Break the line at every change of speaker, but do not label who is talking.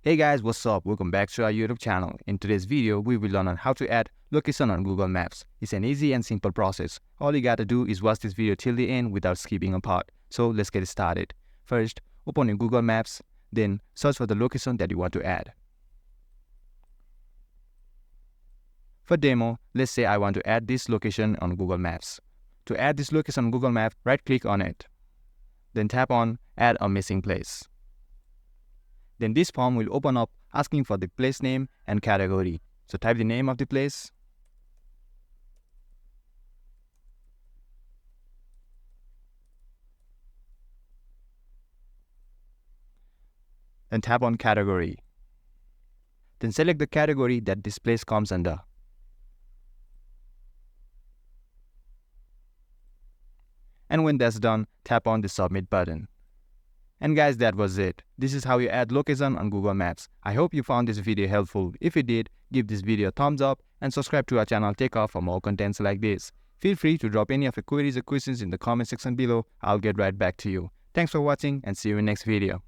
Hey guys, what's up? Welcome back to our YouTube channel. In today's video, we will learn on how to add location on Google Maps. It's an easy and simple process. All you gotta do is watch this video till the end without skipping a part. So let's get started. First, open your Google Maps, then search for the location that you want to add. For demo, let's say I want to add this location on Google Maps. To add this location on Google Maps, right-click on it. Then tap on Add a Missing Place. Then this form will open up asking for the place name and category. So type the name of the place. Then tap on category. Then select the category that this place comes under. And when that's done, tap on the submit button. And guys, that was it. This is how you add location on Google Maps. I hope you found this video helpful. If you did, give this video a thumbs up and subscribe to our channel TechUp for more contents like this. Feel free to drop any of your queries or questions in the comment section below. I'll get right back to you. Thanks for watching and see you in next video.